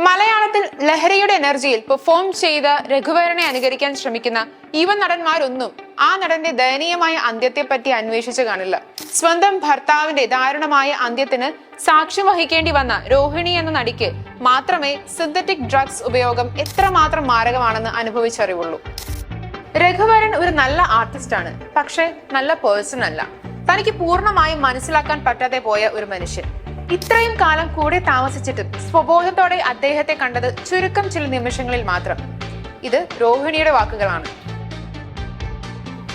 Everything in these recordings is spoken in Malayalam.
മലയാളത്തിൽ ലഹരിയുടെ എനർജിയിൽ പെർഫോം ചെയ്ത രഘുവരനെ അനുകരിക്കാൻ ശ്രമിക്കുന്ന യുവ നടന്മാരൊന്നും ആ നടന്റെ ദയനീയമായ അന്ത്യത്തെപ്പറ്റി അന്വേഷിച്ചു കാണില്ല. സ്വന്തം ഭർത്താവിന്റെ ദാരുണമായ അന്ത്യത്തിന് സാക്ഷ്യം വഹിക്കേണ്ടി വന്ന രോഹിണി എന്ന നടിക്ക് മാത്രമേ സിന്തറ്റിക് ഡ്രഗ്സ് ഉപയോഗം എത്രമാത്രം മാരകമാണെന്ന് അനുഭവിച്ചറിവുള്ളൂ. രഘുവരൻ ഒരു നല്ല ആർട്ടിസ്റ്റാണ്, പക്ഷെ നല്ല പേഴ്സൺ അല്ല. തനിക്ക് പൂർണ്ണമായും മനസ്സിലാക്കാൻ പറ്റാതെ പോയ ഒരു മനുഷ്യൻ. ഇത്രയും കാലം കൂടെ താമസിച്ചിട്ടും സ്വബോധത്തോടെ അദ്ദേഹത്തെ കണ്ടത് ചുരുക്കം ചില നിമിഷങ്ങളിൽ മാത്രം. ഇത് രോഹിണിയുടെ വാക്കുകളാണ്.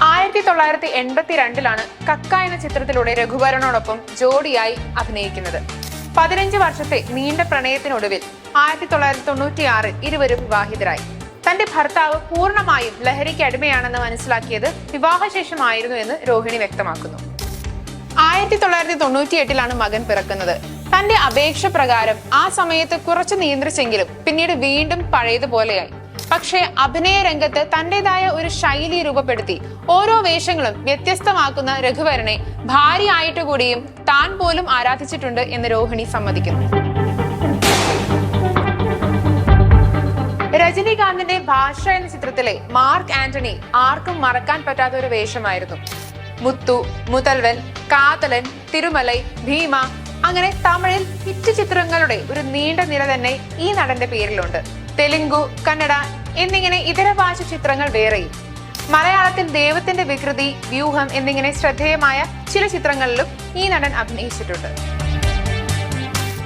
1982 കക്ക എന്ന ചിത്രത്തിലൂടെ രഘുവരനോടൊപ്പം ജോഡിയായി അഭിനയിക്കുന്നത്. 15 വർഷത്തെ നീണ്ട പ്രണയത്തിനൊടുവിൽ 1996 ഇരുവരും വിവാഹിതരായി. തന്റെ ഭർത്താവ് പൂർണ്ണമായും ലഹരിക്ക് അടിമയാണെന്ന് മനസ്സിലാക്കിയത് വിവാഹശേഷമായിരുന്നു എന്ന് രോഹിണി വ്യക്തമാക്കുന്നു. 1998 മകൻ പിറക്കുന്നത്. തന്റെ അപേക്ഷ പ്രകാരം ആ സമയത്ത് കുറച്ച് നിയന്ത്രിച്ചെങ്കിലും പിന്നീട് വീണ്ടും പഴയതുപോലെയായി. പക്ഷേ അഭിനയ രംഗത്ത് തന്റേതായ ഒരു ശൈലി രൂപപ്പെടുത്തി ഓരോ വേഷങ്ങളും വ്യത്യസ്തമാക്കുന്ന രഘുവരനെ ഭാര്യയായിട്ട് കൂടിയും താൻ പോലും ആരാധിച്ചിട്ടുണ്ട് എന്ന് രോഹിണി സമ്മതിക്കുന്നു. രജനീകാന്തിന്റെ ഭാഷ എന്ന ചിത്രത്തിലെ മാർക്ക് ആന്റണി ആർക്കും മറക്കാൻ പറ്റാത്ത ഒരു വേഷമായിരുന്നു. മുത്തു, മുതൽവൻ, കാതലൻ, തിരുമലൈ, ഭീമ അങ്ങനെ തമിഴിൽ ഹിറ്റ് ചിത്രങ്ങളുടെ ഒരു നീണ്ട നിര തന്നെ ഈ നടന്റെ പേരിലുണ്ട്. തെലുങ്കു, കന്നഡ എന്നിങ്ങനെ ഇതര ഭാഷ ചിത്രങ്ങൾ വേറെയും. മലയാളത്തിൽ ദൈവത്തിന്റെ വികൃതി, വ്യൂഹം എന്നിങ്ങനെ ശ്രദ്ധേയമായ ചില ചിത്രങ്ങളിലും ഈ നടൻ അഭിനയിച്ചിട്ടുണ്ട്.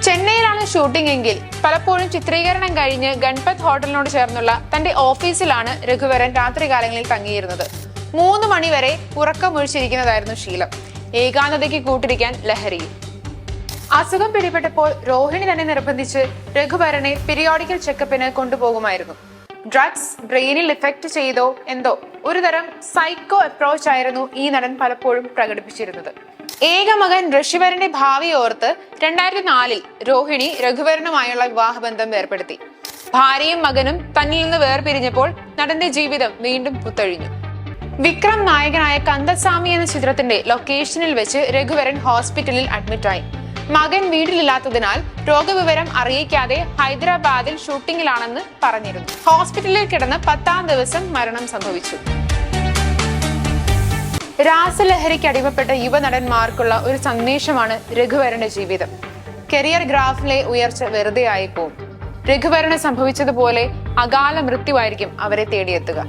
ചെന്നൈയിലാണ് ഷൂട്ടിംഗ് എങ്കിൽ പലപ്പോഴും ചിത്രീകരണം കഴിഞ്ഞ് ഗൺപത് ഹോട്ടലിനോട് ചേർന്നുള്ള തന്റെ ഓഫീസിലാണ് രഘുവരൻ രാത്രികാലങ്ങളിൽ തങ്ങിയിരുന്നത്. 3 മണി വരെ ഉറക്കമൊഴിച്ചിരിക്കുന്നതായിരുന്നു ശീലം. ഏകാന്തതയ്ക്ക് കൂട്ടിരിക്കാൻ ലഹരിയും. അസുഖം പിടിപെട്ടപ്പോൾ രോഹിണി തന്നെ നിർബന്ധിച്ച് രഘുവരനെ പീരിയോഡിക്കൽ ചെക്കപ്പിന് കൊണ്ടുപോകുമായിരുന്നു. ഡ്രഗ്സ് ബ്രെയിനിൽ ഇഫക്ട് ചെയ്തോ എന്തോ ഒരുതരം സൈക്കോ അപ്രോച്ച് ആയിരുന്നു ഈ നടൻ പലപ്പോഴും പ്രകടിപ്പിച്ചിരുന്നത്. ഏക മകൻ ഋഷിവരന്റെ ഭാവി ഓർത്ത് 2004 രോഹിണി രഘുവരനുമായുള്ള വിവാഹബന്ധം ഏർപ്പെടുത്തി. ഭാര്യയും മകനും തന്നിൽ നിന്ന് വേർപിരിഞ്ഞപ്പോൾ നടന്റെ ജീവിതം വീണ്ടും പുത്തഴിഞ്ഞു. വിക്രം നായകനായ കന്ദസ്വാമി എന്ന ചിത്രത്തിന്റെ ലൊക്കേഷനിൽ വെച്ച് രഘുവരൻ ഹോസ്പിറ്റലിൽ അഡ്മിറ്റായി. മകൻ വീട്ടിലില്ലാത്തതിനാൽ രോഗവിവരം അറിയിക്കാതെ ഹൈദരാബാദിൽ ഷൂട്ടിങ്ങിലാണെന്ന് പറഞ്ഞിരുന്നു. ഹോസ്പിറ്റലിൽ കിടന്ന് 10ാം ദിവസം മരണം സംഭവിച്ചു. രാസലഹരിക്ക് അടിമപ്പെട്ട യുവനടന്മാർക്കുള്ള ഒരു സന്ദേശമാണ് രഘുവരന്റെ ജീവിതം. കരിയർ ഗ്രാഫിലെ ഉയർച്ച വെറുതെ ആയി പോവും. രഘുവരന് സംഭവിച്ചതുപോലെ അകാല മൃത്യുവായിരിക്കും അവരെ തേടിയെത്തുക.